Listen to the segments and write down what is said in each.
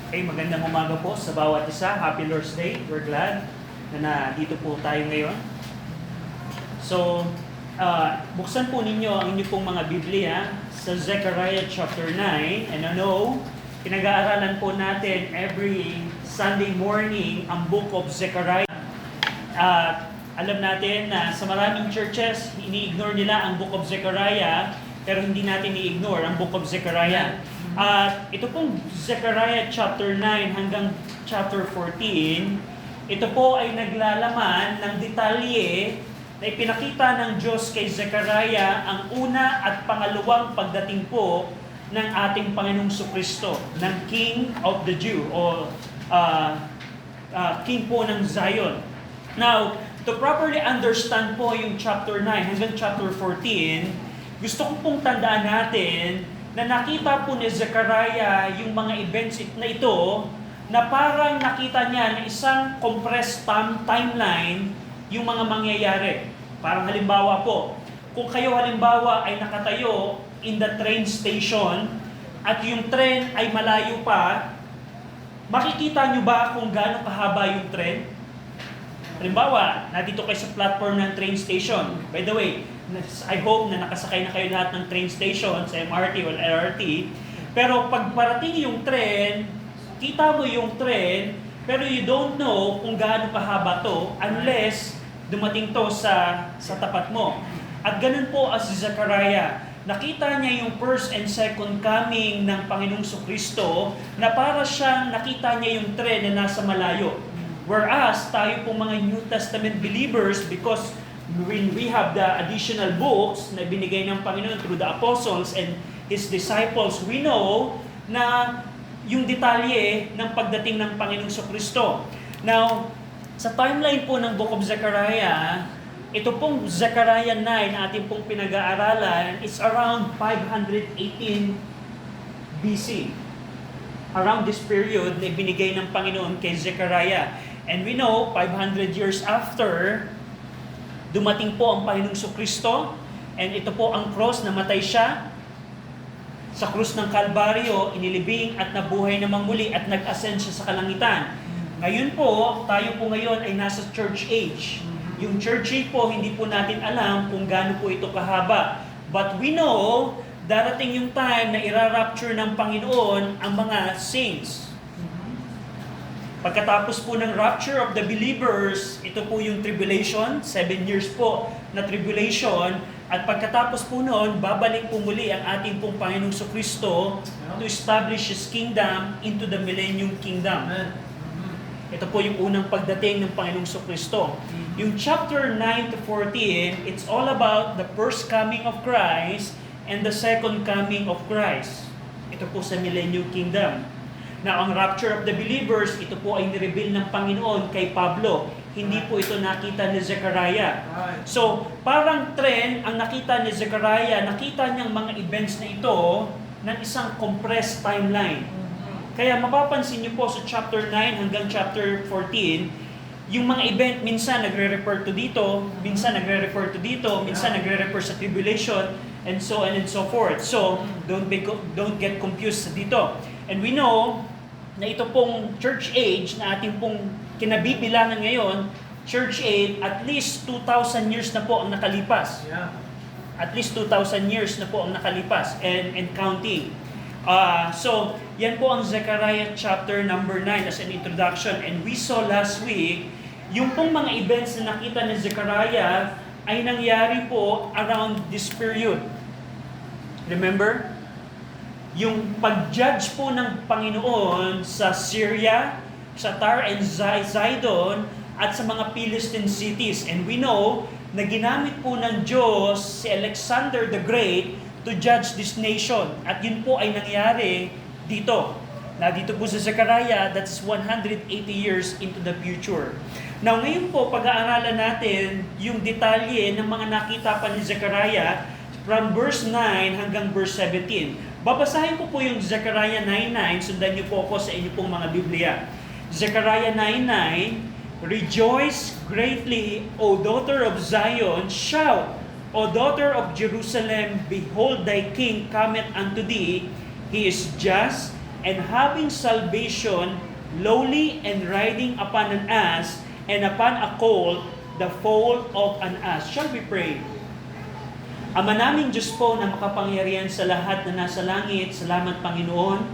Okay, magandang umaga po sa bawat isa. Happy Lord's Day. We're glad na nandito po tayo ngayon. So, buksan po ninyo ang inyong pong mga Biblia sa Zechariah chapter 9. And I know, pinag-aaralan po natin every Sunday morning ang book of Zechariah. Alam natin na sa maraming churches, ini-ignore nila ang book of Zechariah, pero hindi natin i-ignore ang book of Zechariah. At ito pong Zechariah chapter 9 hanggang chapter 14, ito po ay naglalaman ng detalye na ipinakita ng Diyos kay Zechariah ang una at pangalawang pagdating po ng ating Panginoong Kristo, ng King of the Jew o King po ng Zion. Now, to properly understand po yung chapter 9 hanggang chapter 14, gusto ko pong tandaan natin na nakita po ni Zechariah yung mga events na ito na parang nakita niya na isang compressed timeline yung mga mangyayari. Parang halimbawa po, kung kayo halimbawa ay nakatayo in the train station at yung tren ay malayo pa, makikita nyo ba kung gaano kahaba yung tren? Halimbawa, nandito kayo sa platform ng train station. By the way, I hope na nakasakay na kayo lahat ng train station sa MRT o LRT. Pero pag parating yung tren, kita mo yung tren, pero you don't know kung gaano kahaba to unless dumating to sa tapat mo. At ganun po as si Zechariah. Nakita niya yung first and second coming ng Panginoong Kristo na para siyang nakita niya yung tren na nasa malayo. Whereas tayo po mga New Testament believers, because when we have the additional books na binigay ng Panginoon through the apostles and His disciples, we know na yung detalye ng pagdating ng Panginoong Kristo. Now, sa timeline po ng Book of Zechariah, ito pong Zechariah 9 na ating pong pinag-aaralan, it's around 518 BC. Around this period na ibinigay ng Panginoon kay Zechariah. And we know, 500 years after, dumating po ang Panginoong Kristo, and ito po ang cross, namatay siya sa krus ng Kalbaryo, inilibing at nabuhay namang muli at nag-ascend siya sa kalangitan. Ngayon po, tayo po ngayon ay nasa church age. Yung church age po, hindi po natin alam kung gaano po ito kahaba. But we know, darating yung time na ira-rapture ng Panginoon ang mga saints. Pagkatapos po ng rapture of the believers, ito po yung tribulation, 7 years po na tribulation, at pagkatapos po noon, babalik po muli ang ating pong Panginoong Kristo to establish His kingdom into the millennium kingdom. Ito po yung unang pagdating ng Panginoong Kristo. Yung chapter 9 to 14, it's all about the first coming of Christ and the second coming of Christ. Ito po sa millennium kingdom. Na ang rapture of the believers, ito po ay nireveal ng Panginoon kay Pablo. Hindi po ito nakita ni Zechariah. So, parang trend ang nakita ni Zechariah, nakita niyang mga events na ito ng isang compressed timeline. Kaya mapapansin niyo po sa chapter 9 hanggang chapter 14, yung mga event minsan nagre-refer to dito, minsan nagre-refer to dito, minsan nagre-refer sa tribulation, and so on and so forth. So, don't get confused dito. And we know na ito pong church age na ating pong kinabibilangan ngayon, church age, at least 2,000 years na po ang nakalipas. At least 2,000 years na po ang nakalipas and counting. So, yan po ang Zechariah chapter number 9 as an introduction. And we saw last week, yung pong mga events na nakita ni Zechariah ay nangyari po around this period. Remember? Yung pag-judge po ng Panginoon sa Syria, sa Tyre and Zidon, at sa mga Philistine cities. And we know na ginamit po ng Diyos si Alexander the Great to judge this nation. At yun po ay nangyari dito. Na dito po sa Zechariah, that's 180 years into the future. Now ngayon po, pag-aaralan natin yung detalye ng mga nakita pa ni Zechariah from verse 9 hanggang verse 17. Babasahin ko po yung Zechariah 9:9, sundan niyo po ako sa inyo pong mga Biblia. Zechariah 9:9, Rejoice greatly, O daughter of Zion, shout, O daughter of Jerusalem, behold thy king cometh unto thee, he is just and having salvation, lowly and riding upon an ass, and upon a colt, the foal of an ass. Shall we pray? Ama naming Diyos po na makapangyarihan sa lahat na nasa langit, salamat Panginoon,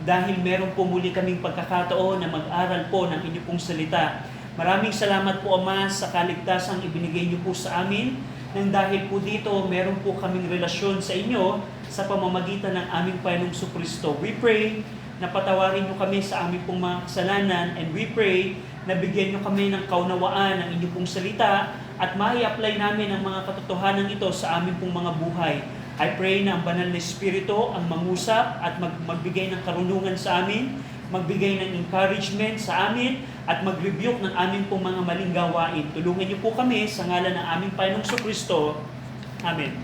dahil meron po muli kaming pagkakataon na mag-aral po ng inyo pong salita. Maraming salamat po Ama sa kaligtasang ibinigay niyo po sa amin, nang dahil po dito meron po kaming relasyon sa inyo sa pamamagitan ng aming Panginoong Jesucristo. We pray na patawarin niyo kami sa aming pong mga kasalanan, and we pray na bigyan niyo kami ng kaunawaan ng inyong pong salita at mai-apply namin ang mga katotohanan ito sa aming pong mga buhay. I pray na ang banal na Espiritu ang mangusap at magbigay ng karunungan sa amin, magbigay ng encouragement sa amin, at mag-rebuke ng aming pong mga maling gawain. Tulungan niyo po kami sa ngalan ng aming Panginoong Jesucristo. Amen.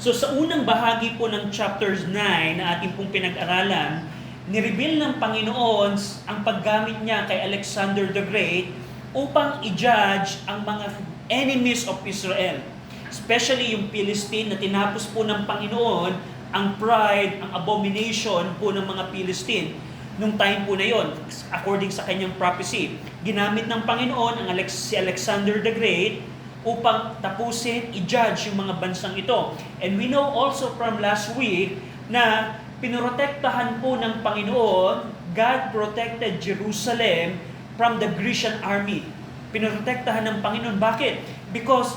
So sa unang bahagi po ng chapters 9 na ating pong pinag-aralan, nireveal ng Panginoon ang paggamit niya kay Alexander the Great upang i-judge ang mga enemies of Israel. Especially yung Philistine na tinapos po ng Panginoon ang pride, ang abomination po ng mga Philistine. Nung time po na yon, according sa kanyang prophecy, ginamit ng Panginoon si Alexander the Great upang tapusin, i-judge yung mga bansang ito. And we know also from last week na pinoprotektahan po ng Panginoon, God protected Jerusalem from the Grecian army. Pinoprotektahan ng Panginoon. Bakit? Because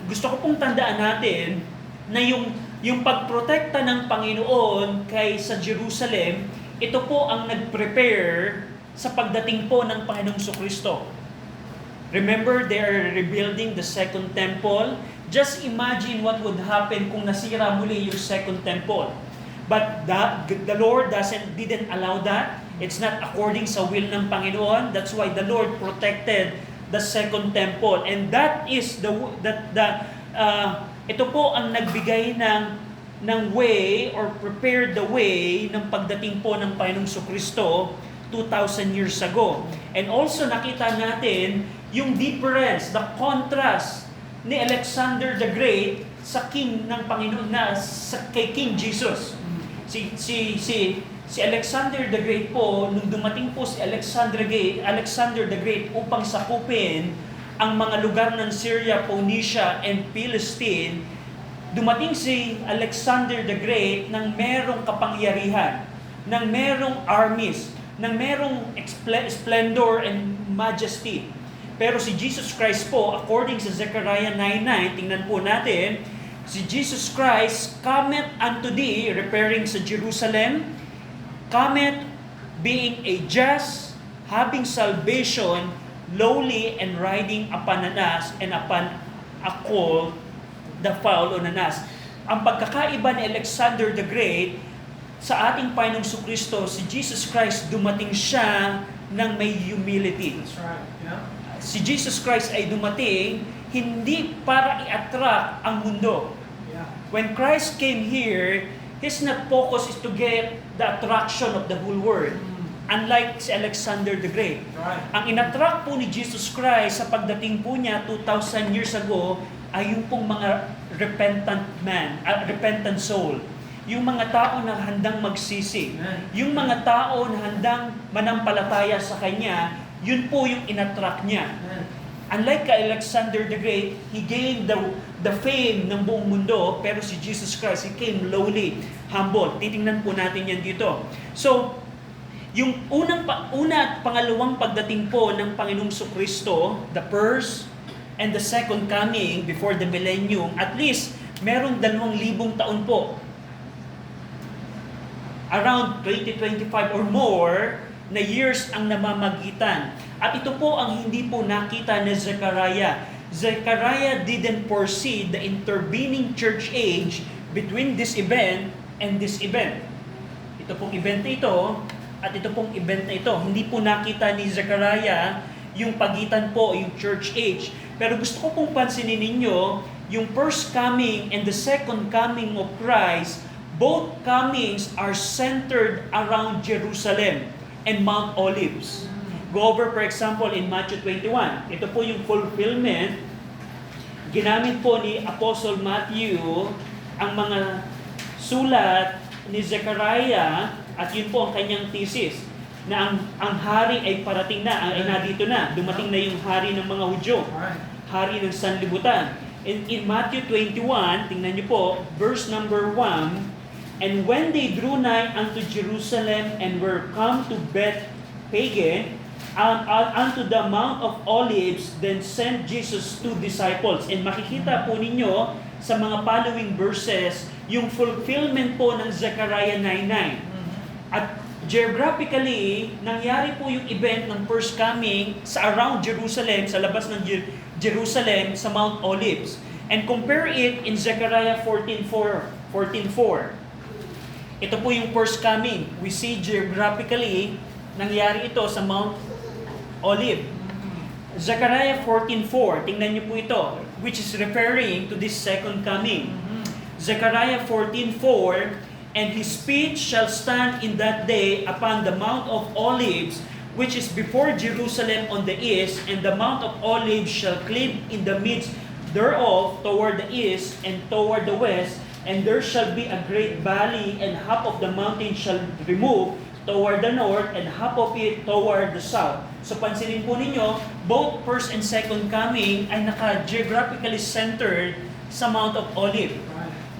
gusto ko pong tandaan natin na yung pagprotekta ng Panginoon kay sa Jerusalem, ito po ang nag-prepare sa pagdating po ng Panginoong Jesucristo. Remember, they are rebuilding the second temple. Just imagine what would happen kung nasira muli yung second temple. But the Lord didn't allow that. It's not according sa will ng Panginoon. That's why the Lord protected the second temple. And that is ito po ang nagbigay ng way or prepared the way ng pagdating po ng Panginoong Jesucristo 2,000 years ago. And also nakita natin yung difference, the contrast ni Alexander the Great sa king ng Panginoon kay King Jesus. Si Alexander the Great po, nung dumating po si Alexander the Great upang sakupin ang mga lugar ng Syria, Phoenicia, and Philistine, dumating si Alexander the Great nang merong kapangyarihan, nang merong armies, nang merong splendor and majesty. Pero si Jesus Christ po, according sa Zechariah 9:9, tingnan po natin, si Jesus Christ cometh unto thee, referring sa Jerusalem, cometh being a just, having salvation, lowly and riding upon an ass, and upon a colt, the foal on an ass. Ang pagkakaiba ni Alexander the Great sa ating Panginoong Jesucristo, si Jesus Christ dumating siya ng may humility. That's right. Yeah. Si Jesus Christ ay dumating hindi para i-attract ang mundo. Yeah. When Christ came here, His not focus is to get the attraction of the whole world. Unlike si Alexander the Great. Right. Ang inattract po ni Jesus Christ sa pagdating po niya 2,000 years ago ay yung pong mga repentant soul. Yung mga tao na handang magsisi. Yung mga tao na handang manampalataya sa Kanya, yun po yung inattract niya. Unlike kay Alexander the Great, he gained the fame ng buong mundo, pero si Jesus Christ, He came lowly, humble. Titingnan po natin yan dito. So, yung una at pangalawang pagdating po ng Panginoong Jesucristo, the first and the second coming before the millennium, at least merong 2,000 taon po. Around 2025 or more na years ang namamagitan. At ito po ang hindi po nakita ni Zechariah. Zechariah didn't foresee the intervening church age between this event and this event. Ito pong event na ito at ito pong event na ito. Hindi po nakita ni Zechariah yung pagitan po, yung church age. Pero gusto ko pong pansinin ninyo, yung first coming and the second coming of Christ, both comings are centered around Jerusalem and Mount Olives. Go over, for example, in Matthew 21. Ito po yung fulfillment. Ginamit po ni Apostle Matthew ang mga sulat ni Zechariah at yun po ang kanyang thesis na ang hari ay parating na, ay nandito na, dumating na yung hari ng mga Hudyo, hari ng sanlibutan. In Matthew 21, tingnan niyo po, verse number 1, "And when they drew nigh unto Jerusalem and were come to Bethphage, unto the Mount of Olives, then sent Jesus 2 disciples." And makikita po ninyo sa mga following verses, yung fulfillment po ng Zechariah 9:9. At geographically, nangyari po yung event ng first coming sa around Jerusalem, sa labas ng Jerusalem, sa Mount Olives. And compare it in Zechariah 14:4. Ito po yung first coming. We see geographically, nangyari ito sa Mount Olive. Zechariah 14:4, tingnan niyo po ito, which is referring to this second coming. Zechariah 14:4, "And his speech shall stand in that day upon the Mount of Olives, which is before Jerusalem on the east, and the Mount of Olives shall cleave in the midst thereof toward the east and toward the west, and there shall be a great valley, and half of the mountain shall remove toward the north, and half of it toward the south." So pansinin po ninyo, both first and second coming ay naka-geographically centered sa Mount of Olive.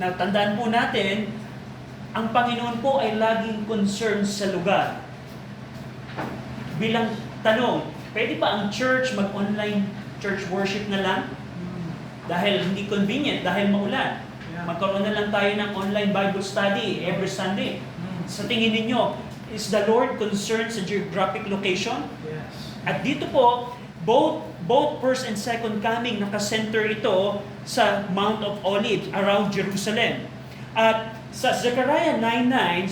Now, tandaan po natin, ang Panginoon po ay laging concerned sa lugar. Bilang tanong, pwede ba ang church mag-online church worship na lang? Dahil hindi convenient, dahil maulan. Magkaroon na lang tayo ng online Bible study every Sunday. Sa tingin ninyo, is the Lord concerned sa geographic location? Yes. At dito po, both first and second coming, nakasenter ito sa Mount of Olives around Jerusalem. At sa Zechariah 9:9,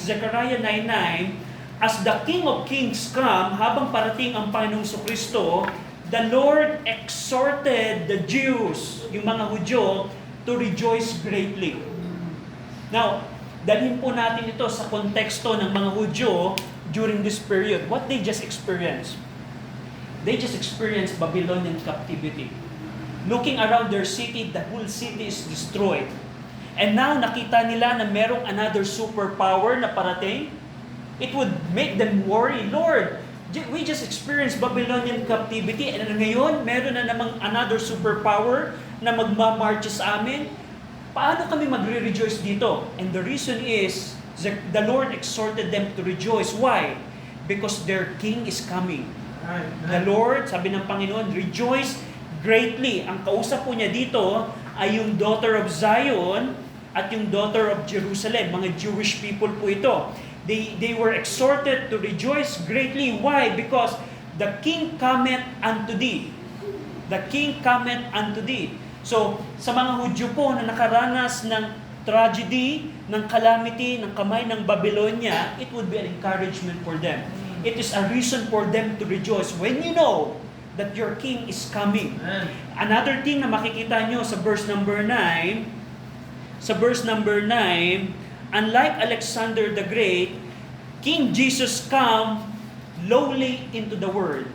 "As the King of Kings come," habang parating ang Panginoong Kristo, "the Lord exhorted the Jews," yung mga Hudyo, "to rejoice greatly." Now, dalhin po natin ito sa konteksto ng mga Hudyo during this period. What they just experienced? They just experienced Babylonian captivity. Looking around their city, the whole city is destroyed. And now, nakita nila na merong another superpower na parating. It would make them worry, "Lord, we just experienced Babylonian captivity, and ngayon, meron na namang another superpower na magmamarch sa amin. Paano kami magre-rejoice dito?" And the reason is, the Lord exhorted them to rejoice. Why? Because their king is coming. The Lord, sabi ng Panginoon, "Rejoice greatly." Ang kausap po niya dito ay yung daughter of Zion at yung daughter of Jerusalem. Mga Jewish people po ito. They were exhorted to rejoice greatly. Why? Because the king cometh unto thee. The king cometh unto thee. So, sa mga Hudyo po na nakaranas ng tragedy, ng calamity, ng kamay ng Babylonia, it would be an encouragement for them. It is a reason for them to rejoice when you know that your king is coming. Another thing na makikita nyo sa verse number 9, unlike Alexander the Great, King Jesus come lowly into the world.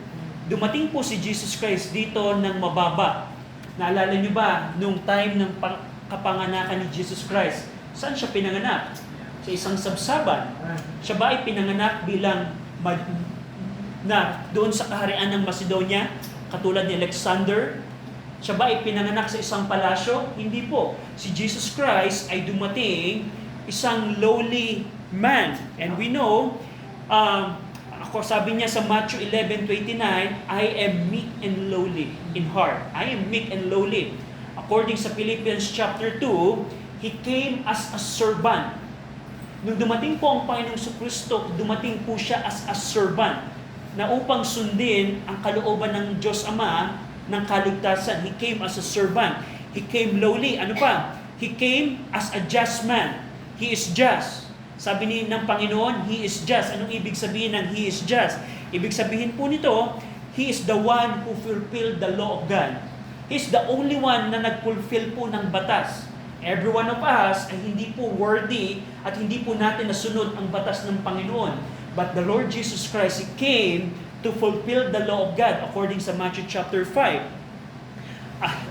Dumating po si Jesus Christ dito ng mababa. Naalala nyo ba, nung time ng kapanganakan ni Jesus Christ, saan siya pinanganak? Sa isang sabsaban. Siya ba ay pinanganak bilang na doon sa kaharian ng Macedonia, katulad ni Alexander? Siya ba ay pinanganak sa isang palasyo? Hindi po. Si Jesus Christ ay dumating isang lowly man. And we know, ako sabi niya sa Matthew 11:29, "I am meek and lowly in heart." I am meek and lowly. According sa Philippians chapter 2, He came as a servant. Nung dumating po ang Panginoong Kristo, dumating po siya as a servant na upang sundin ang kalooban ng Diyos Ama ng kaligtasan. He came as a servant. He came lowly. Ano pa? He came as a just man. He is just. Sabi ng Panginoon, He is just. Anong ibig sabihin ng He is just? Ibig sabihin po nito, He is the one who fulfilled the law of God. He is the only one na nag-fulfill po ng batas. Every one of us ay hindi po worthy at hindi po natin nasunod ang batas ng Panginoon. But the Lord Jesus Christ, He came to fulfill the law of God according sa Matthew chapter 5.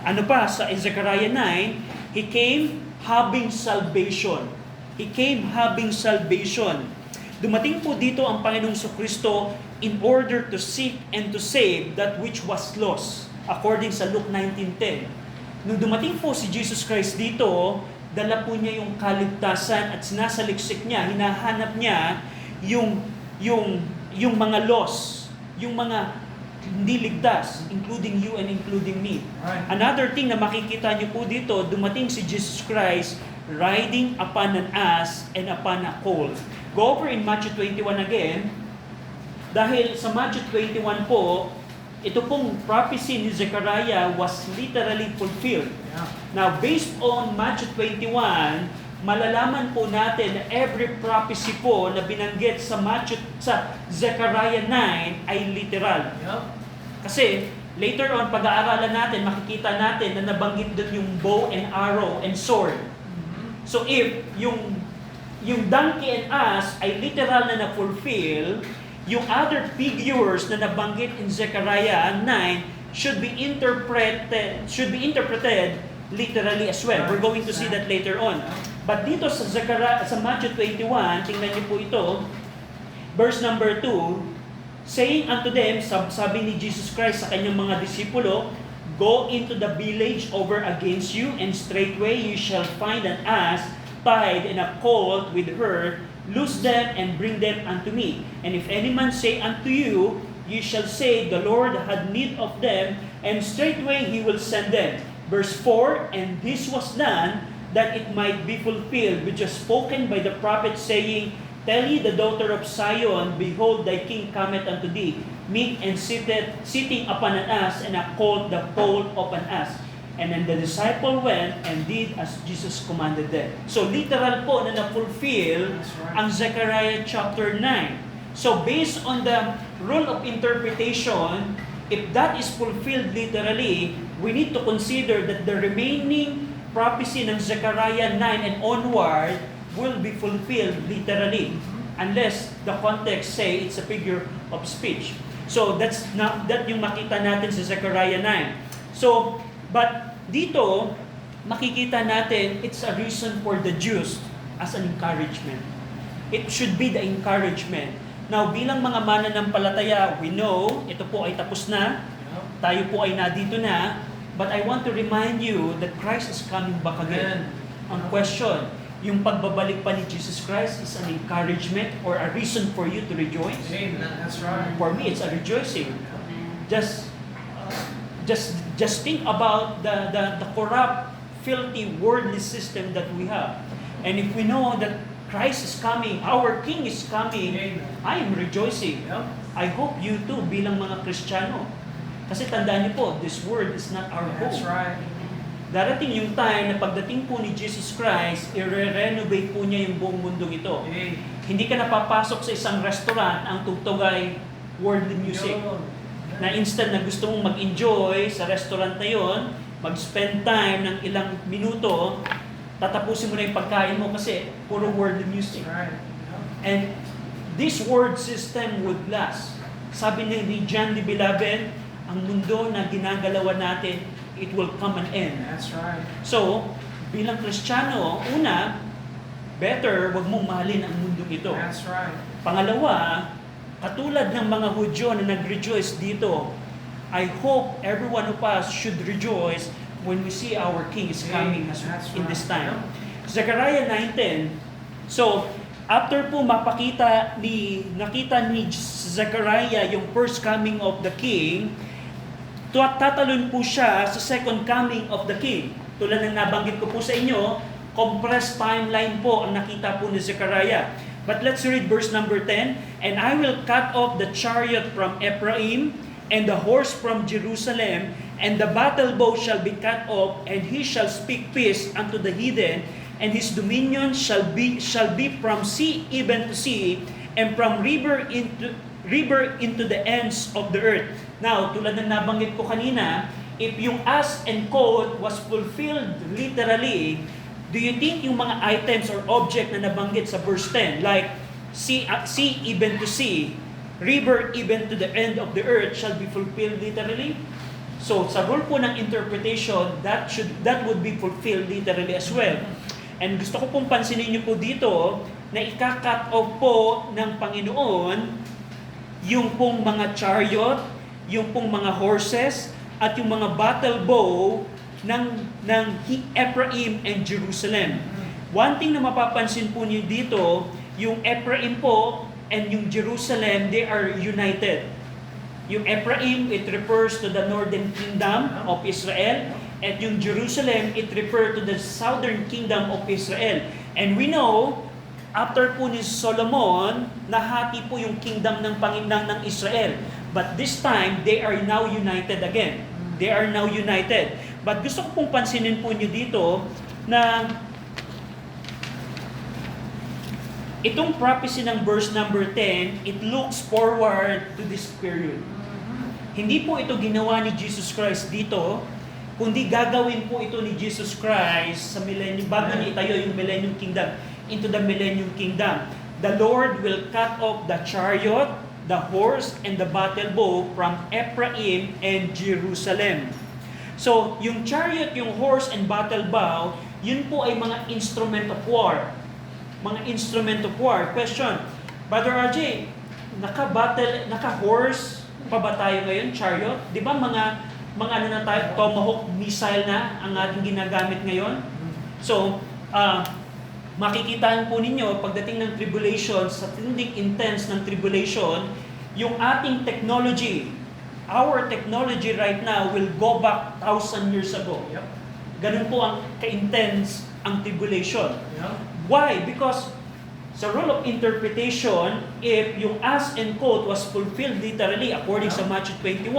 Ano pa, sa Zechariah 9, He came having salvation. He came having salvation. Dumating po dito ang Panginoong Kristo in order to seek and to save that which was lost, according sa Luke 19:10. Nung dumating po si Jesus Christ dito, dala po niya yung kaligtasan at sinasaliksik niya, hinahanap niya yung mga lost, yung mga hindi ligtas, including you and including me. Right. Another thing na makikita niyo po dito, dumating si Jesus Christ riding upon an ass and upon a colt. Go over in Matthew 21 again. Dahil sa Matthew 21 po, ito pong prophecy ni Zechariah was literally fulfilled. Yeah. Now, based on Matthew 21, malalaman po natin na every prophecy po na binanggit sa Zechariah 9 ay literal. Yep. Kasi later on, pag-aaralan natin, makikita natin na nabanggit doon yung bow and arrow and sword. So if yung donkey and ass ay literal na na-fulfill, yung other figures na nabanggit in Zechariah 9 should be interpreted literally as well. We're going to see that later on. But dito sa Matthew 21, tingnan niyo po ito, verse number 2, saying unto them, sabi ni Jesus Christ sa kanyang mga disipulo, go into the village over against you, and straightway you shall find an ass tied and a colt with her. Loose them and bring them unto me. And if any man say unto you, you shall say, the Lord had need of them, and straightway he will send them. Verse 4, and this was done, that it might be fulfilled, which was spoken by the prophet, saying, tell ye the daughter of Zion, behold, thy king cometh unto thee, meek and sitting upon an ass, and a colt the foal of an ass. And then the disciple went and did as Jesus commanded them. So literal po na na-fulfill ang Zechariah chapter 9. So based on the rule of interpretation, if that is fulfilled literally, we need to consider that the remaining prophecy ng Zechariah 9 and onward will be fulfilled literally, unless the context say it's a figure of speech. So that yung makita natin sa Zechariah 9. So, but dito, makikita natin it's a reason for the Jews as an encouragement. It should be the encouragement. Now, bilang mga mananampalataya, we know, ito po ay tapos na, tayo po ay nadito na, but I want to remind you that Christ is coming back again. Ang question, yung pagbabalik pa ni Jesus Christ is an encouragement or a reason for you to rejoice? Amen. That's right. For me, it's a rejoicing. Just think about the corrupt, filthy, worldly system that we have. And if we know that Christ is coming, our King is coming, Amen. I am rejoicing. Yep. I hope you too, bilang mga Kristiyano. Kasi tandaan niyo po, this world is not our That's home. right. Darating yung time na pagdating po ni Jesus Christ, i-renovate po niya yung buong mundong ito. Amen. Hindi ka napapasok sa isang restaurant, ang tugtog ay worldly music. Na instant na gusto mong mag-enjoy sa restaurant na yon, mag-spend time ng ilang minuto, tatapusin mo na yung pagkain mo kasi puro worldly music. That's right. And this world system would last. Sabi ni John the Beloved, ang mundo na ginagalawan natin, it will come an end. That's right. So, bilang Kristiyano, una, better wag mong mahalin ang mundong ito. That's right. Pangalawa, katulad ng mga Hudyo na nag-rejoice dito, I hope every one of us should rejoice when we see our King is coming in this time. Zechariah 9:10. So, after po nakita ni Zechariah yung first coming of the King, tatalon po siya sa second coming of the King. Tulad ng nabanggit ko po sa inyo, compressed timeline po ang nakita po ni Zechariah. But let's read verse number 10. And I will cut off the chariot from Ephraim, and the horse from Jerusalem, and the battle bow shall be cut off, and he shall speak peace unto the heathen, and his dominion shall be from sea even to sea, and from river into the ends of the earth. Now, tulad ng nabanggit ko kanina, if yung ass and colt was fulfilled literally, do you think yung mga items or object na nabanggit sa verse 10, like sea even to sea, river even to the end of the earth, shall be fulfilled literally? So, sa rule po ng interpretation, that would be fulfilled literally as well. And gusto ko pong pansinin niyo po dito na ika-cut off po ng Panginoon yung pong mga chariot, yung pong mga horses, at yung mga battle bow ng Ephraim and Jerusalem. One thing na mapapansin po niyo dito, yung Ephraim po and yung Jerusalem, they are united. Yung Ephraim, it refers to the northern kingdom of Israel. At yung Jerusalem, it refers to the southern kingdom of Israel. And we know, after po ni Solomon, nahati po yung kingdom ng Panginoon ng Israel. But this time, they are now united again. They are now united. But gusto ko pong pansinin po nyo dito na itong prophecy ng verse number 10, it looks forward to this period. Hindi po ito ginawa ni Jesus Christ dito, kundi gagawin po ito ni Jesus Christ sa millennium, bago niya itayo yung millennium kingdom, into the millennium kingdom. The Lord will cut off the chariot, the horse, and the battle bow from Ephraim and Jerusalem. So, yung chariot, yung horse, and battle bow, yun po ay mga instrument of war. Mga instrument of war. Question, Brother RJ, naka-horse pa ba tayo ngayon, chariot? Di ba mga ano na tayo, Tomahawk missile na ang ating ginagamit ngayon? So, makikitaan po ninyo, pagdating ng tribulation, sa tinding intense ng tribulation, yung ating technology, our technology right now will go back 1,000 years ago. Yep. Ganun po ang ka-intense ang tribulation. Yep. Why? Because sa rule of interpretation, if yung as and quote was fulfilled literally according sa Matthew 21,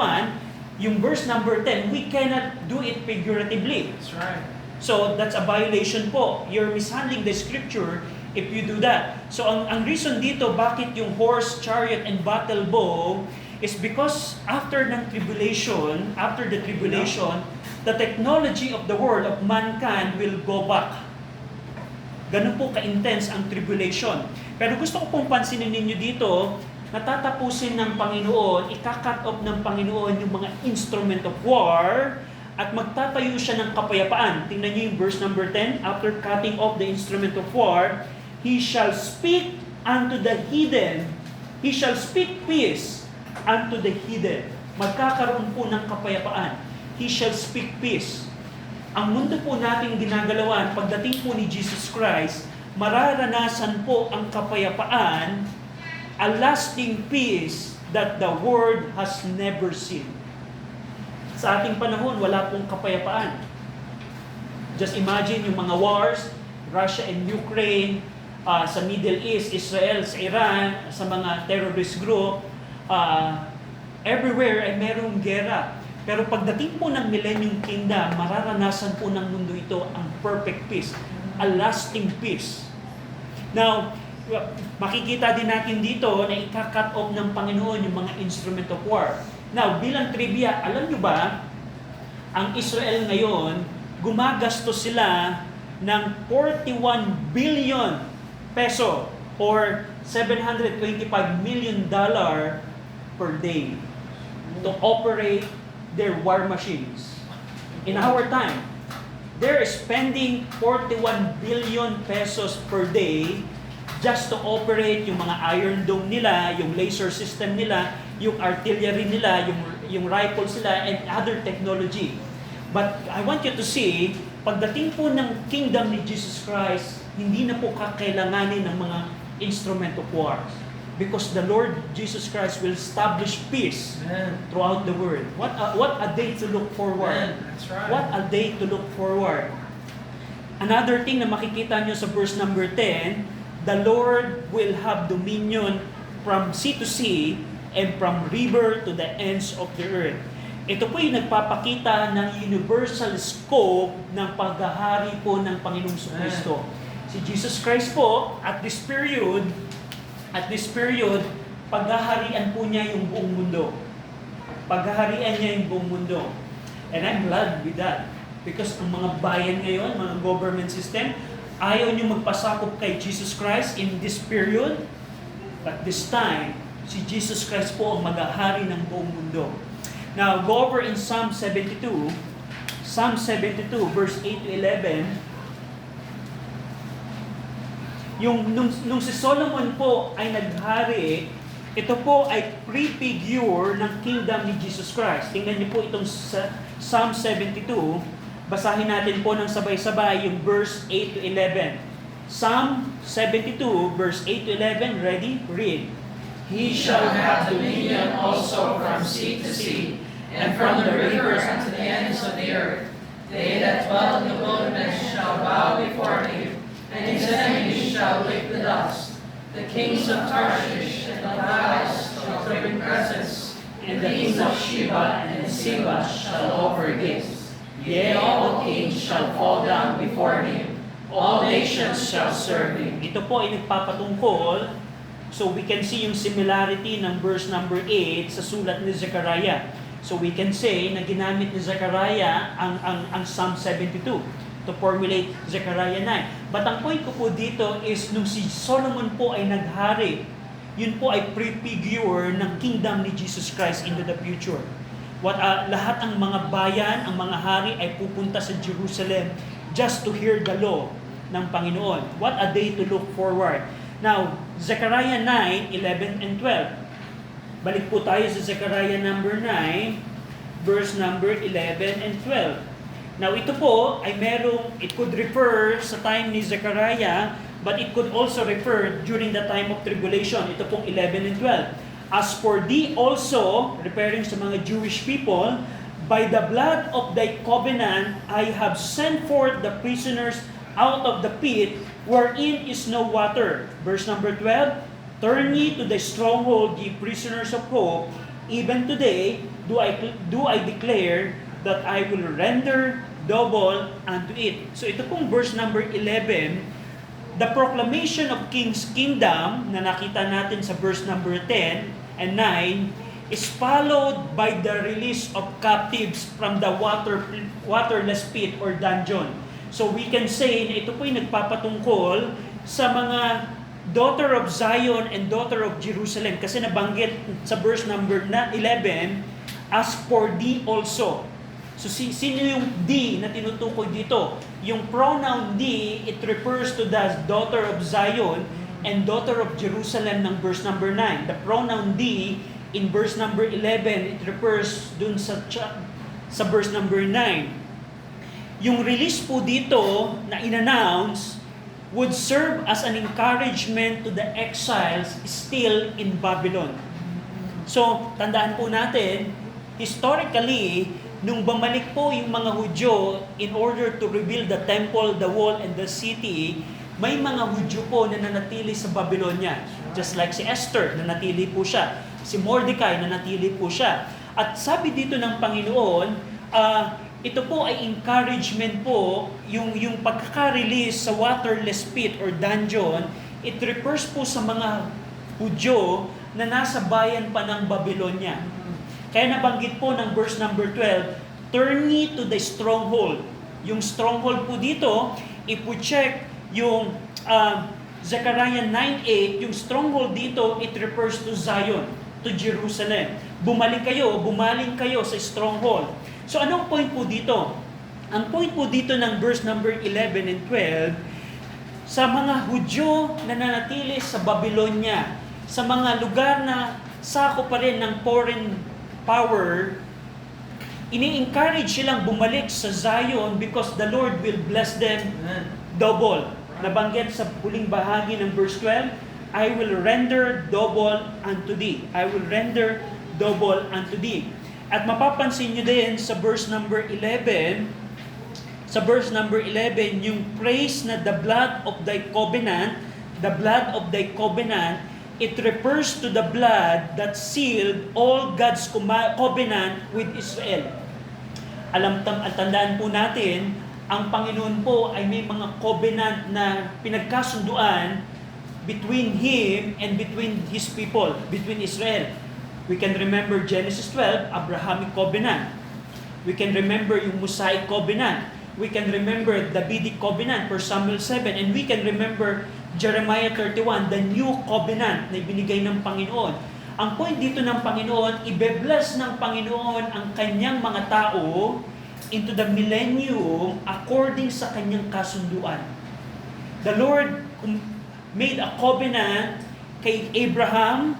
yung verse number 10, we cannot do it figuratively. That's right. So that's a violation po. You're mishandling the scripture if you do that. So ang reason dito bakit yung horse, chariot, and battle bow is because after the tribulation, the technology of the world of mankind will go back. Ganun po ka-intense ang tribulation. Pero gusto ko pong pansinin ninyo dito, natatapusin ng Panginoon, ika-cut off ng Panginoon yung mga instrument of war, at magtatayo siya ng kapayapaan. Tingnan niyo yung verse number 10, after cutting off the instrument of war, He shall speak unto the heathen, He shall speak peace unto the heathen. Magkakaroon po ng kapayapaan. He shall speak peace. Ang mundo po nating ginagalawan, pagdating po ni Jesus Christ, mararanasan po ang kapayapaan, a lasting peace that the world has never seen. Sa ating panahon, wala pong kapayapaan. Just imagine yung mga wars, Russia and Ukraine, sa Middle East, Israel, sa Iran, sa mga terrorist group, everywhere ay merong gera. Pero pagdating po ng Millennium Kingdom, mararanasan po ng mundo ito ang perfect peace, a lasting peace. Now, makikita din natin dito na ika-cut off ng Panginoon yung mga instrument of war. Now, bilang trivia, alam nyo ba, ang Israel ngayon, gumagastos sila ng 41 billion peso or $725 million per day to operate their war machines. In our time, they're spending 41 billion pesos per day just to operate yung mga Iron Dome nila, yung laser system nila, yung artillery nila, yung rifles nila, and other technology. But I want you to see, pagdating po ng kingdom ni Jesus Christ, hindi na po kakailanganin ng mga instrument of war. Because the Lord Jesus Christ will establish peace throughout the world. What a day to look forward. That's right. What a day to look forward. Another thing na makikita nyo sa verse number 10, the Lord will have dominion from sea to sea and from river to the ends of the earth. Ito po yung nagpapakita ng universal scope ng paghahari po ng Panginoong Kristo. Si Jesus Christ po, at this period, paghaharian po niya yung buong mundo. Paghaharian niya yung buong mundo. And I'm glad with that. Because ang mga bayan ngayon, mga government system, ayaw niyo magpasakop kay Jesus Christ in this period. But this time, si Jesus Christ po ang maghahari ng buong mundo. Now, go over in Psalm 72. Psalm 72, verse 8 to 11. Nung si Solomon po ay naghari, ito po ay prefigure ng kingdom ni Jesus Christ. Tingnan niyo po itong sa Psalm 72. Basahin natin po ng sabay-sabay yung verse 8 to 11. Psalm 72, verse 8 to 11. Ready? Read. He shall have dominion also from sea to sea, and from the rivers unto the ends of the earth. They that dwell in the wilderness shall bow before him, and his enemies shall lick the dust. The kings of Tarshish and of Isles shall bring presents, and the kings of Sheba and Seba shall offer gifts. Yea, all kings shall fall down before him, all nations shall serve him. Ito po ay nagpapatungkol, so we can see yung similarity ng verse number 8 sa sulat ni Zechariah. So we can say na ginamit ni Zechariah ang Psalm 72 to formulate Zechariah 9. But ang point ko po dito is nung si Solomon po ay naghari, yun po ay prefigure ng kingdom ni Jesus Christ into the future. Lahat ang mga bayan, ang mga hari ay pupunta sa Jerusalem just to hear the law ng Panginoon. What a day to look forward. Now, Zechariah 9, 11 and 12. Balik po tayo sa Zechariah number 9, verse number 11 and 12. Now ito po ay it could refer sa time ni Zechariah, but it could also refer during the time of tribulation. Ito pong 11 and 12. As for thee also, referring sa mga Jewish people, by the blood of thy covenant, I have sent forth the prisoners out of the pit, wherein is no water. Verse number 12, turn ye to the stronghold, ye prisoners of hope. Even today do I declare that I will render double unto it. So ito pong verse number 11, the proclamation of King's kingdom na nakita natin sa verse number 10 and 9 is followed by the release of captives from the waterless pit or dungeon. So we can say na ito po ay nagpapatungkol sa mga daughter of Zion and daughter of Jerusalem, kasi nabanggit sa verse number 11, as for thee also. So sino yung thee na tinutukoy dito? Yung pronoun thee, it refers to the daughter of Zion and daughter of Jerusalem ng verse number 9. The pronoun thee in verse number 11, it refers dun sa verse number 9. Yung release po dito na in-announce would serve as an encouragement to the exiles still in Babylon. So, tandaan po natin, historically, nung bumalik po yung mga Hudyo in order to rebuild the temple, the wall, and the city, may mga Hudyo po na nanatili sa Babylonia. Just like si Esther, nanatili po siya. Si Mordecai, nanatili po siya. At sabi dito ng Panginoon, ito po ay encouragement po, yung pagkaka-release sa waterless pit or dungeon, it refers po sa mga Hudyo na nasa bayan pa ng Babylonia. Kaya nabanggit po ng verse number 12, turn ye to the stronghold. Yung stronghold po dito, if we check yung Zechariah 9:8, yung stronghold dito, it refers to Zion, to Jerusalem. Bumaling kayo sa stronghold. So anong point po dito? Ang point po dito ng verse number 11 and 12, sa mga Hudyo na nanatili sa Babylonia, sa mga lugar na sako pa rin ng foreign power, ini-encourage silang bumalik sa Zion because the Lord will bless them double. Nabanggit sa huling bahagi ng verse 12, I will render double unto thee. I will render double unto thee. At mapapansin nyo din sa verse number 11, yung praise na the blood of thy covenant, it refers to the blood that sealed all God's covenant with Israel. Tandaan po natin, ang Panginoon po ay may mga covenant na pinagkasunduan between Him and between His people, between Israel. We can remember Genesis 12, Abrahamic covenant. We can remember yung Mosaic covenant. We can remember Davidic covenant, 1 Samuel 7. And we can remember Jeremiah 31, the new covenant na ibinigay ng Panginoon. Ang point dito ng Panginoon, ibe-bless ng Panginoon ang kanyang mga tao into the millennium according sa kanyang kasunduan. The Lord made a covenant kay Abraham.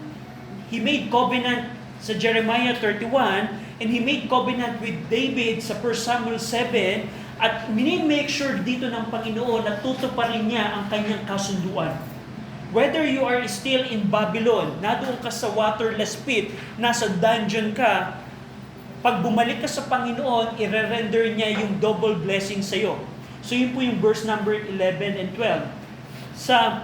He made covenant sa Jeremiah 31, and he made covenant with David sa 1 Samuel 7, at minimake sure dito ng Panginoon na tutuparin niya ang kanyang kasunduan. Whether you are still in Babylon, nadoon ka sa waterless pit, nasa dungeon ka, pag bumalik ka sa Panginoon, i-render niya yung double blessing sa iyo. So yun po yung verse number 11 and 12. Sa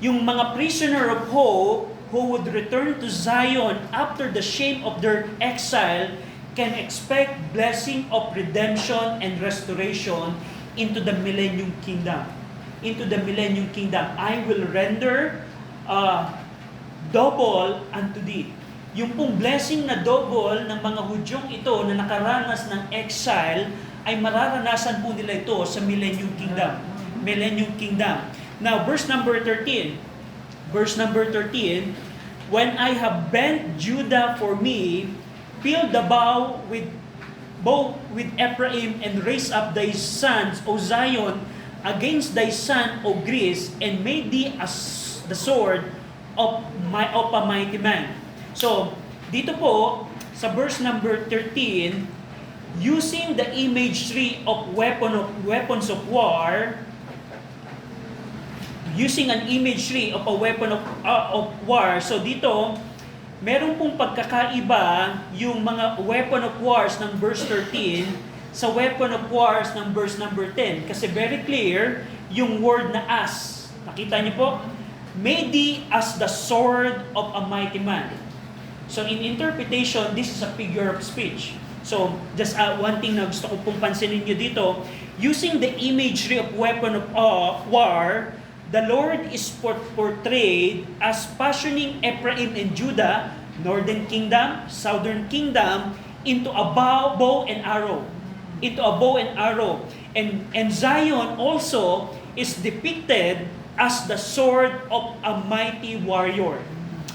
yung mga prisoner of hope who would return to Zion after the shame of their exile can expect blessing of redemption and restoration into the millennium kingdom. Into the millennium kingdom. I will render double unto thee. Yung pong blessing na double ng mga Hudyong ito na nakaranas ng exile, ay mararanasan po nila ito sa millennium kingdom. Millennium kingdom. Now, verse number 13. Verse number 13, when I have bent Judah for me, fill the bow with Ephraim, and raise up thy sons, O Zion, against thy son, O Greece, and made thee as the sword of a mighty man. So, dito po, sa verse number 13, using the imagery of weapons of war, using an imagery of a weapon of war. So dito, meron pong pagkakaiba yung mga weapon of wars ng verse 13 sa weapon of wars ng verse number 10. Kasi very clear, yung word na as. Nakita niyo po? Made thee as the sword of a mighty man. So in interpretation, this is a figure of speech. So just one thing na gusto ko pong pansinin niyo dito, using the imagery of weapon of war, the Lord is portrayed as fashioning Ephraim and Judah, northern kingdom, southern kingdom, into a bow and arrow. Into a bow and arrow. And Zion also is depicted as the sword of a mighty warrior.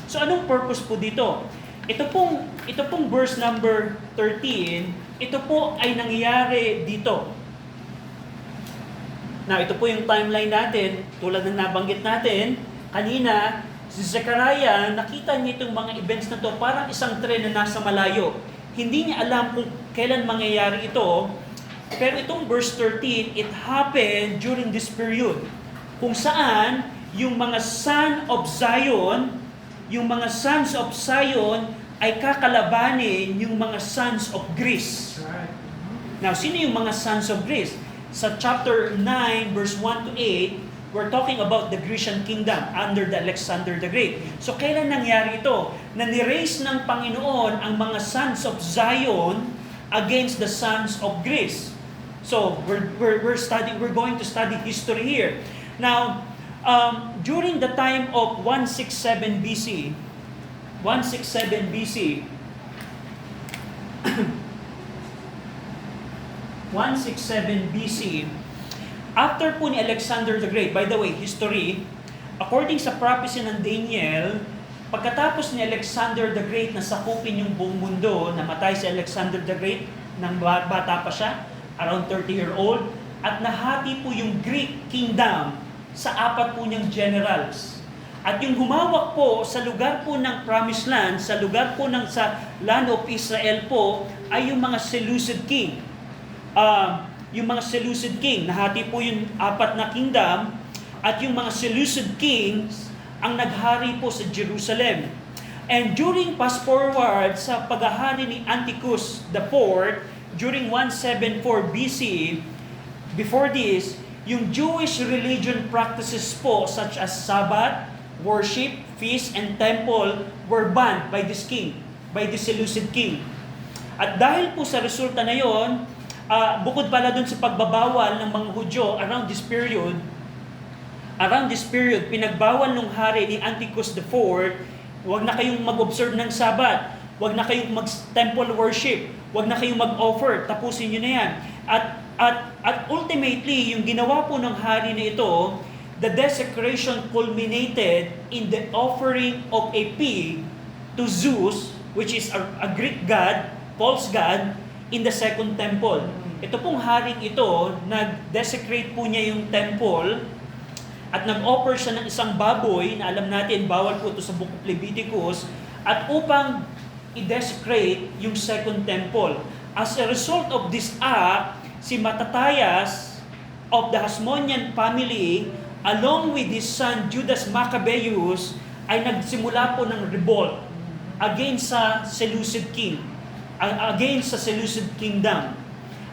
So anong purpose po dito? Ito pong verse number 13, ito po ay nangyayari dito. Now, ito po yung timeline natin, tulad ng nabanggit natin, kanina, si Zechariah, nakita niya itong mga events na to parang isang tren na nasa malayo. Hindi niya alam kung kailan mangyayari ito, pero itong verse 13, it happened during this period, kung saan yung mga sons of Zion ay kakalabanin yung mga sons of Greece. Now, sino yung mga sons of Greece? Sa chapter 9, verse 1 to 8, we're talking about the Grecian kingdom under the Alexander the Great. So, kailan nangyari ito? Na ni-raise ng Panginoon ang mga sons of Zion against the sons of Greece. So, we're going to study history here. Now, during the time of 167 BC, 167 BC, 167 BC, after po ni Alexander the Great, by the way, history, according sa prophecy ng Daniel, pagkatapos ni Alexander the Great na sakupin yung buong mundo, namatay si Alexander the Great, nang bata pa siya, around 30-year-old, at nahati po yung Greek kingdom sa 4 po niyang generals. At yung humawak po sa lugar po ng Promised Land, sa lugar po sa Land of Israel po, ay yung mga Seleucid king. Yung mga Seleucid king, nahati po yung 4 na kingdom, at yung mga Seleucid kings ang naghari po sa Jerusalem. And during fast forward sa paghahari ni Antiochus IV, during 174 BC, before this, yung Jewish religion practices po such as Sabbath, worship, feast, and temple were banned by this king, by the Seleucid king. At dahil po sa resulta na yon, bukod pala dun sa pagbabawal ng mga Hudyo around this period, pinagbawal ng hari ni Antiochus IV, huwag na kayong mag-observe ng Sabbath, huwag na kayong mag-temple worship, huwag na kayong mag-offer, tapusin nyo na yan. At ultimately, yung ginawa po ng hari na ito, the desecration culminated in the offering of a pig to Zeus, which is a Greek god, false god, in the second temple. Ito pong haring ito, nag-desecrate po niya yung temple, at nag-offer siya ng isang baboy na alam natin bawal po ito sa Book of Leviticus, at upang i-desecrate yung second temple. As a result of this act, si Mattathias of the Hasmonean family along with his son Judas Maccabeus ay nagsimula po ng revolt against sa Seleucid king, against sa Seleucid kingdom.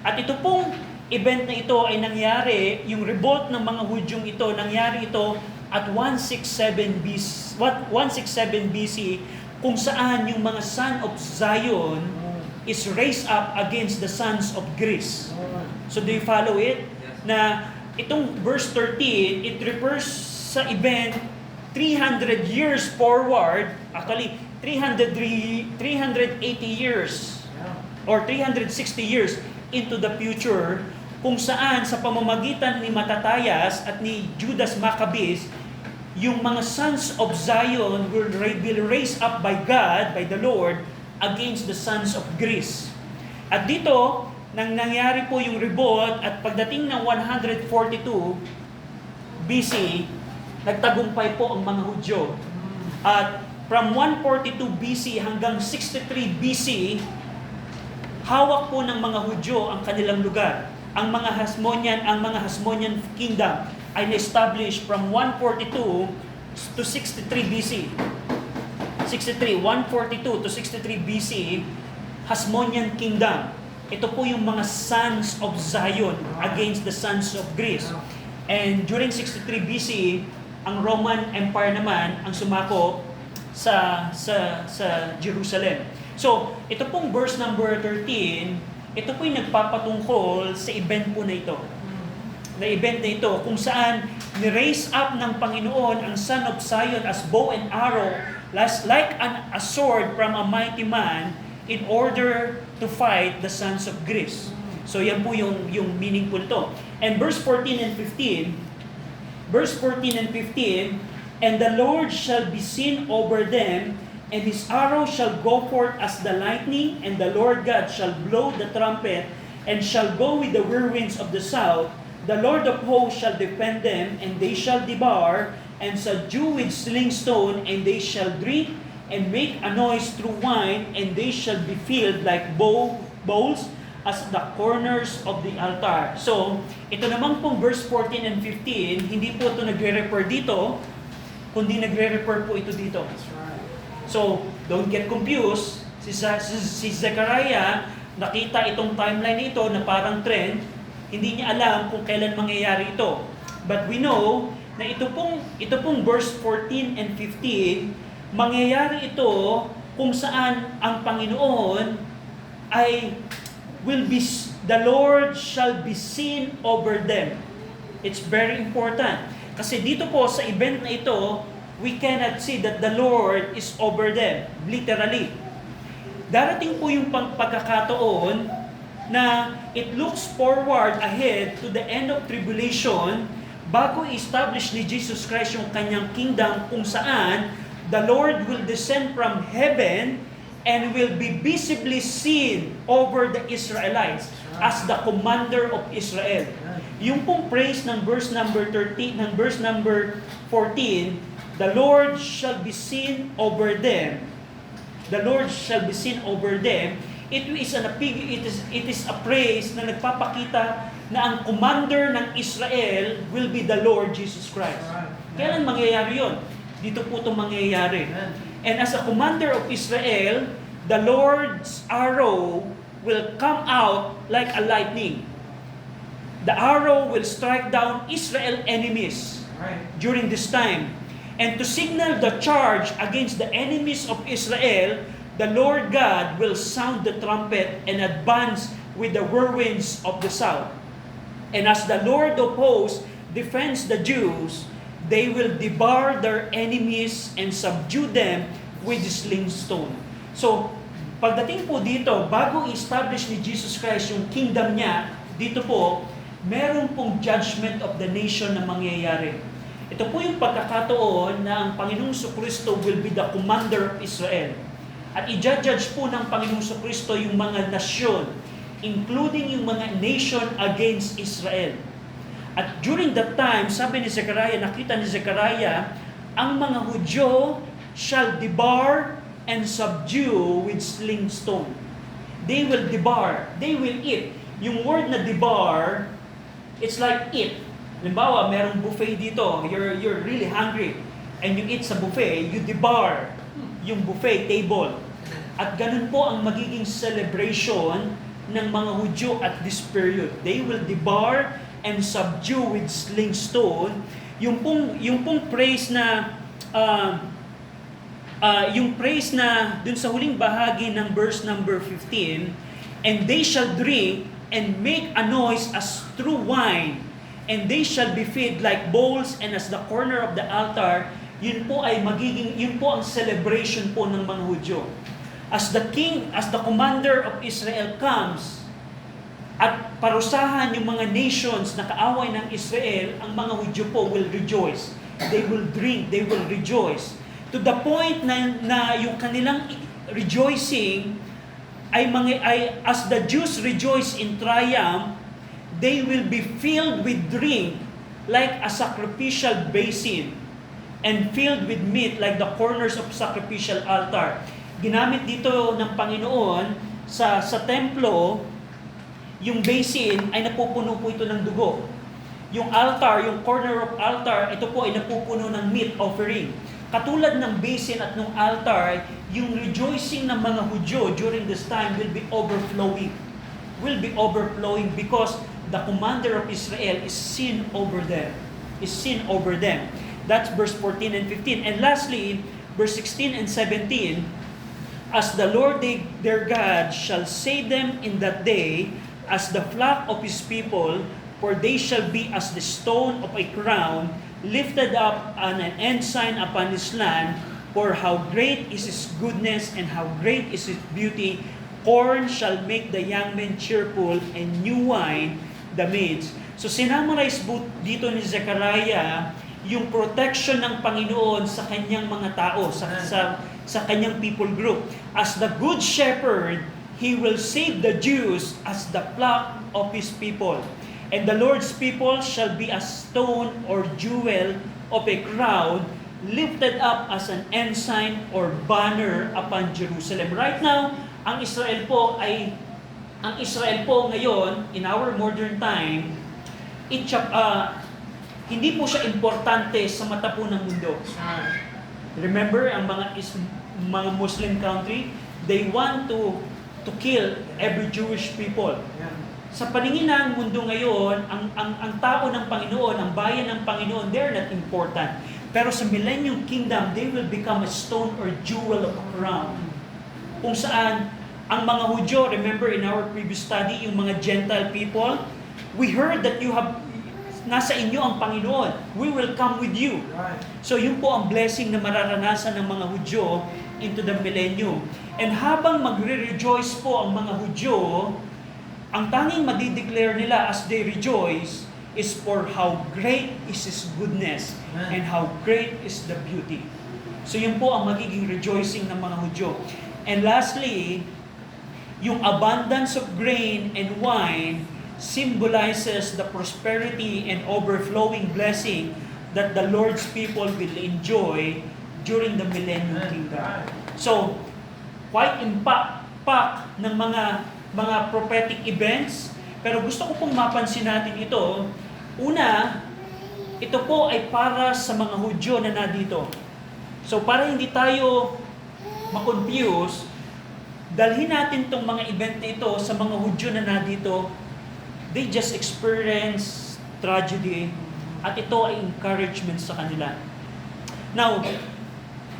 At ito pong event na ito ay nangyari, yung revolt ng mga Hudyong ito, nangyari ito at 167 BC, kung saan yung mga son of Zion is raised up against the sons of Greece. So do you follow it? Na itong verse 13, it refers sa event 300 years forward, actually 380 years or 360 years into the future, kung saan sa pamamagitan ni Mattathias at ni Judas Maccabeus, yung mga sons of Zion will be raised up by God, by the Lord, against the sons of Greece. At dito, nang nangyari po yung revolt at pagdating ng 142 BC, nagtagumpay po ang mga Hudyo. At from 142 BC hanggang 63 BC, hawak po ng mga Hudyo ang kanilang lugar. Ang mga Hasmonean kingdom ay na-establish from 142 to 63 BC. 142 to 63 BC, Hasmonean kingdom. Ito po yung mga sons of Zion against the sons of Greece. And during 63 BC, ang Roman Empire naman ang sumako sa Jerusalem. So, ito pong verse number 13, ito po yung nagpapatungkol sa event po na ito. Na event na ito kung saan ni-raise up ng Panginoon ang son of Zion as bow and arrow, like a sword from a mighty man, in order to fight the sons of Greece. So yan po yung meaning po nito. And verse 14 and 15, and the Lord shall be seen over them, and his arrow shall go forth as the lightning, and the Lord God shall blow the trumpet, and shall go with the whirlwinds of the south. The Lord of hosts shall defend them, and they shall devour, and subdue with sling stone, and they shall drink, and make a noise through wine, and they shall be filled like bowls as the corners of the altar. So, ito naman pong verse 14 and 15, hindi po ito nagre-refer dito, kundi nagre-refer po ito dito. So, don't get confused. Si Zechariah, nakita itong timeline nito na parang trend, hindi niya alam kung kailan mangyayari ito. But we know na ito pong verse 14 and 15, mangyayari ito kung saan ang Panginoon ay the Lord shall be seen over them. It's very important. Kasi dito po sa event na ito, we cannot see that the Lord is over them, literally. Darating po yung pagkakataon na it looks forward ahead to the end of tribulation bago i-establish ni Jesus Christ yung kanyang kingdom kung saan the Lord will descend from heaven and will be visibly seen over the Israelites as the commander of Israel. Yung pong praise ng verse number 13, ng verse number 14, the Lord shall be seen over them. The Lord shall be seen over them. It is a praise na nagpapakita na ang commander ng Israel will be the Lord Jesus Christ. Kailan mangyayari yon? Dito po ito mangyayari. And as a commander of Israel, the Lord's arrow will come out like a lightning. The arrow will strike down Israel enemies during this time. And to signal the charge against the enemies of Israel, the Lord God will sound the trumpet and advance with the whirlwinds of the south. And as the Lord of hosts defends the Jews, they will devour their enemies and subdue them with the sling stone. So, pagdating po dito, bago i-establish ni Jesus Christ yung kingdom niya, dito po, meron pong judgment of the nation na mangyayari. Ito po yung pagkakataon na ang Panginoong Kristo will be the commander of Israel. At i-judge po ng Panginoong Kristo yung mga nasyon, including yung mga nation against Israel. At during that time, sabi ni Zechariah, nakita ni Zechariah, ang mga Hudyo shall debar and subdue with sling stone. They will debar, they will eat. Yung word na debar, it's like eat. Halimbawa, merong buffet dito, you're really hungry, and you eat sa buffet, you debar yung buffet table. At ganun po ang magiging celebration ng mga Hudyo at this period. They will debar and subdue with sling stone. Yung pong praise na yung praise na dun sa huling bahagi ng verse number 15, and they shall drink and make a noise as through wine, and they shall be fed like bowls, and as the corner of the altar. Yun po ang celebration po ng mga Hudyo. As the commander of Israel comes at parusahan yung mga nations na kaaway ng Israel, ang mga Hudyo po will rejoice. They will drink, they will rejoice. To the point na yung kanilang rejoicing ay as the Jews rejoice in triumph, they will be filled with drink like a sacrificial basin, and filled with meat like the corners of sacrificial altar. Ginamit dito ng Panginoon sa templo, yung basin ay napupuno po ito ng dugo. Yung altar, yung corner of altar, ito po ay napupuno ng meat offering. Katulad ng basin at ng altar, yung rejoicing ng mga Hudyo during this time will be overflowing. Will be overflowing because the commander of Israel is seen over them. That's verse 14 and 15. And lastly, verse 16 and 17, as the Lord their God shall save them in that day, as the flock of his people, for they shall be as the stone of a crown, lifted up on an ensign upon his land, for how great is his goodness and how great is his beauty. Corn shall make the young men cheerful, and new wine the maids. So sinamarize dito ni Zechariah yung protection ng Panginoon sa kanyang mga tao, sa kanyang people group. As the good shepherd, he will save the Jews as the flock of his people. And the Lord's people shall be a stone or jewel of a crown, lifted up as an ensign or banner upon Jerusalem. Right now, ang Israel po ngayon, in our modern time, hindi po siya importante sa mata po ng mundo. Remember, ang mga Muslim country, they want to kill every Jewish people. Sa paningin ng mundo ngayon, ang tao ng Panginoon, ang bayan ng Panginoon, they're not important. Pero sa Millennium Kingdom, they will become a stone or jewel of a crown. Kung saan, ang mga Hudyo, remember in our previous study, yung mga Gentile people, we heard that nasa inyo ang Panginoon. We will come with you. So yun po ang blessing na mararanasan ng mga Hudyo into the millennium. And habang magre-rejoice po ang mga Hudyo, ang tanging madideclare nila as they rejoice is for how great is His goodness and how great is the beauty. So yun po ang magiging rejoicing ng mga Hudyo. And lastly, yung abundance of grain and wine symbolizes the prosperity and overflowing blessing that the Lord's people will enjoy during the Millennium Kingdom. So, quite impact ng mga prophetic events, pero gusto ko pong mapansin natin ito. Una, ito po ay para sa mga Hudyo na nandito. So, para hindi tayo ma-confuse, dalhin natin itong mga event na ito sa mga Hudyo na nandito. They just experience tragedy at ito ay encouragement sa kanila. Now,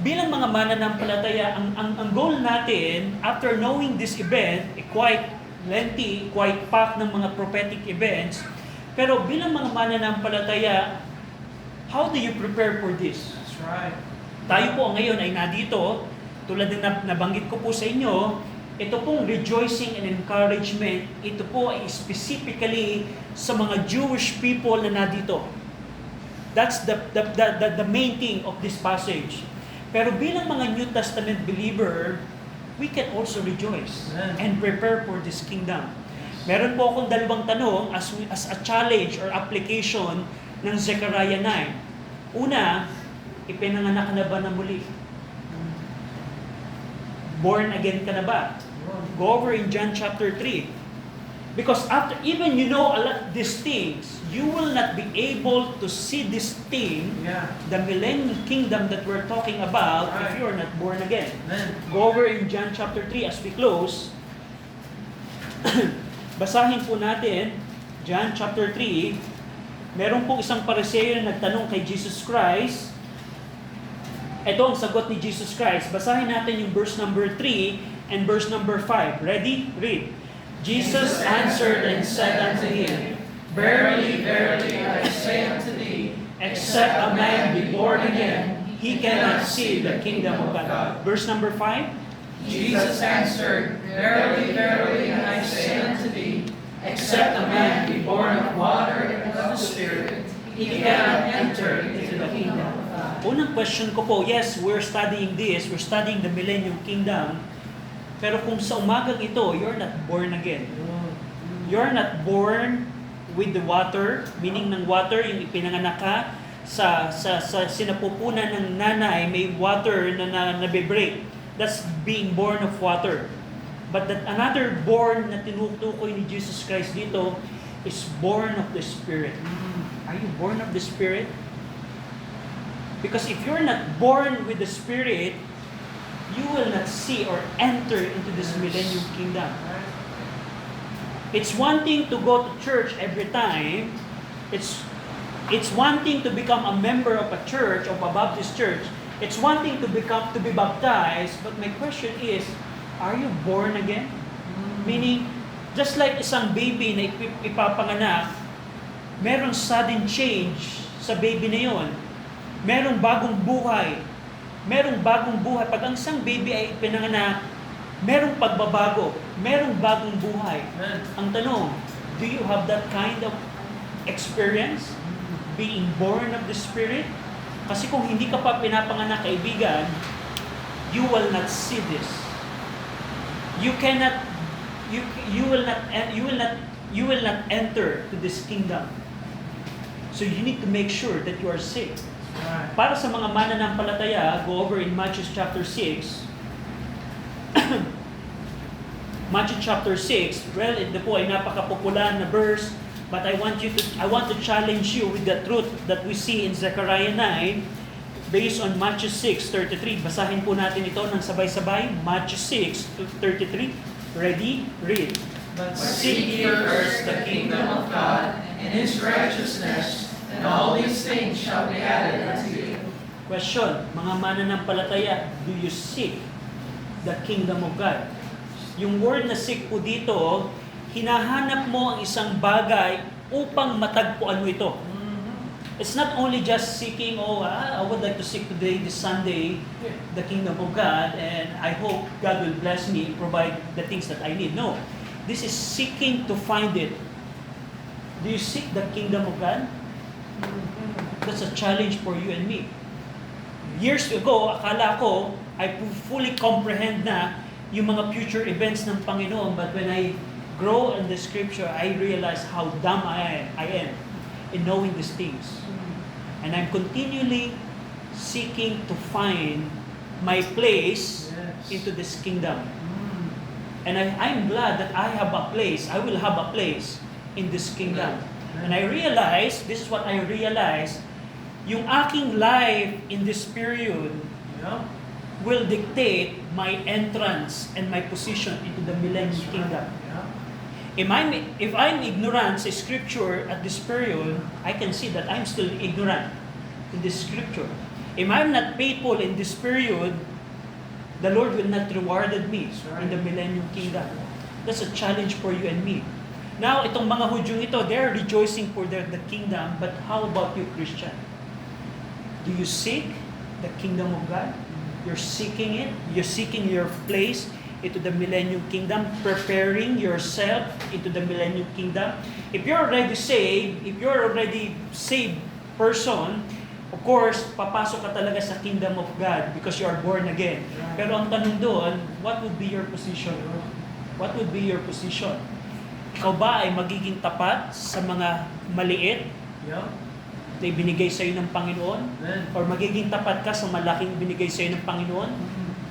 bilang mga mananampalataya, ang goal natin, after knowing this event, quite lengthy, quite packed ng mga prophetic events, pero bilang mga mananampalataya, how do you prepare for this? That's right. Tayo po ngayon ay nadito, tulad ng nabanggit ko po sa inyo, ito pong rejoicing and encouragement, ito po ay specifically sa mga Jewish people na nandito. That's the main thing of this passage. Pero bilang mga New Testament believer, we can also rejoice and prepare for this kingdom. Meron po akong dalawang tanong as a challenge or application ng Zechariah 9. Una, ipinanganak ka na ba na muli? Born again ka na ba? Go over in John chapter 3. Because after even you know a lot these things, you will not be able to see this thing, the millennial kingdom that we're talking about, if you are not born again. Amen. Go over in John chapter 3 as we close. Basahin po natin, John chapter 3. Meron pong isang Pariseo na nagtanong kay Jesus Christ. Ito ang sagot ni Jesus Christ. Basahin natin yung verse number 3 and verse number 5. Ready? Read. Jesus answered and said unto him, Verily, verily, I say unto thee, except a man be born again, he cannot see the kingdom of God. Verse number 5. Jesus answered, Verily, verily, I say unto thee, except a man be born of water and of the Spirit, he cannot enter into the kingdom of God. Unang question ko po, yes, we're studying this, we're studying the millennium kingdom, pero kung sa umagang ito, you're not born again. You're not born with the water, meaning ng water, yung ipinanganak ka, sa sinapupunan ng nanay, may water na nabe-break. That's being born of water. But that another born na tinutukoy ni Jesus Christ dito is born of the Spirit. Are you born of the Spirit? Because if you're not born with the Spirit, you will not see or enter into this millennium kingdom. It's one thing to go to church every time. It's one thing to become a member of a church, of a Baptist church. It's one thing to be baptized. But my question is, are you born again? Meaning, just like isang baby na ipapanganak, merong sudden change sa baby na yon. Merong bagong buhay. Merong bagong buhay. Pag ang isang baby ay pinanganak, merong pagbabago. Merong bagong buhay. Ang tanong, do you have that kind of experience? Being born of the Spirit? Kasi kung hindi ka pa pinapanganak, kaibigan, you will not see this. You will not enter to this kingdom. So you need to make sure that you are saved. Para sa mga mananampalataya, go over in Matthew chapter 6. Matthew chapter 6, well, ito po ay napaka-popular na verse, but I want to challenge you with the truth that we see in Zechariah 9 based on Matthew 6:33. Basahin po natin ito ng sabay-sabay. Matthew 6:33. Ready? Read. But seek ye first the kingdom of God and His righteousness, and all these things shall be added unto you. Question, mga mananampalataya, do you seek the kingdom of God? Yung word na seek po dito, hinahanap mo ang isang bagay upang matagpuan mo ito. It's not only just seeking, I would like to seek today, this Sunday, the kingdom of God, and I hope God will bless me, provide the things that I need. No. This is seeking to find it. Do you seek the kingdom of God? That's a challenge for you and me. Years ago, akala ko, I fully comprehend na yung mga future events ng Panginoon, but when I grow in the Scripture, I realize how dumb I am in knowing these things. And I'm continually seeking to find my place into this kingdom. And I'm glad that I will have a place in this kingdom. And I realize, this is what I realize, yung aking life in this period will dictate my entrance and my position into the millennial kingdom. If I'm ignorant sa Scripture at this period, I can see that I'm still ignorant in this Scripture. If I'm not faithful in this period, the Lord will not rewarded me in the millennial kingdom. That's a challenge for you and me. Now, itong mga Hudyong ito, they're rejoicing for the kingdom, but how about you, Christian? Do you seek the kingdom of God? You're seeking it? You're seeking your place into the millennial kingdom, preparing yourself into the millennial kingdom. If you're already saved person, of course, papasok ka talaga sa kingdom of God because you are born again. Pero ang tanong doon, what would be your position? What would be your position? Ikaw ba ay magiging tapat sa mga maliit Yeah. na ibinigay sa iyo ng Panginoon? Amen. Or magiging tapat ka sa malaking binigay sa iyo ng Panginoon?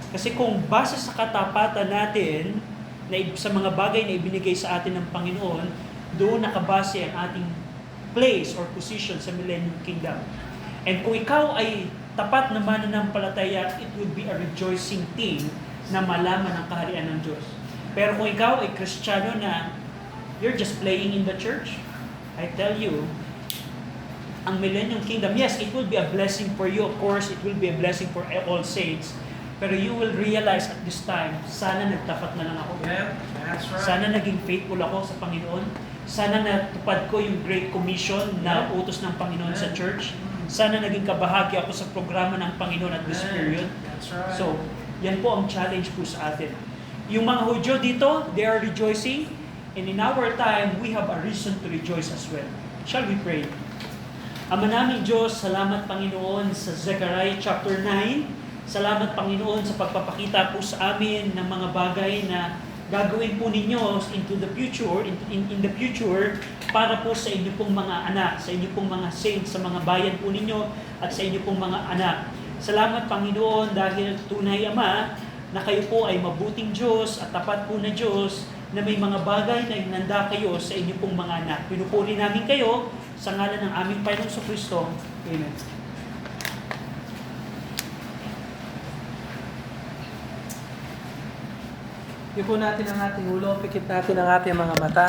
Kasi kung base sa katapatan natin sa mga bagay na ibinigay sa atin ng Panginoon, doon nakabase ang ating place or position sa Millennium Kingdom. And kung ikaw ay tapat na mananampalataya, it will be a rejoicing thing na malaman ang kaharian ng Diyos. Pero kung ikaw ay Kristiyano na you're just playing in the church, I tell you, ang Millennium Kingdom, yes, it will be a blessing for you. Of course, it will be a blessing for all saints. Pero you will realize at this time, sana nagtapat na lang ako. Yeah, that's right. Sana naging faithful ako sa Panginoon. Sana natupad ko yung Great Commission na utos ng Panginoon sa church. Sana naging kabahagi ako sa programa ng Panginoon at this period. That's right. So, yan po ang challenge po sa atin. Yung mga Hudyo dito, they are rejoicing. And in our time, we have a reason to rejoice as well. Shall we pray? Ama namin Diyos, salamat Panginoon sa Zechariah chapter 9. Salamat Panginoon sa pagpapakita po sa amin ng mga bagay na gagawin po ninyo into the future, in the future, para po sa inyo pong mga anak, sa inyo pong mga saints, sa mga bayan po ninyo, at sa inyo pong mga anak. Salamat Panginoon dahil tunay Ama, na kayo po ay mabuting Diyos at tapat po na Diyos, na may mga bagay na inanda kayo sa inyo pong mga anak. Pinupuri namin kayo sa ngalan ng aming Panginoong Kristo. Amen. Yuko natin ang ating ulo, pikit natin ang ating mga mata.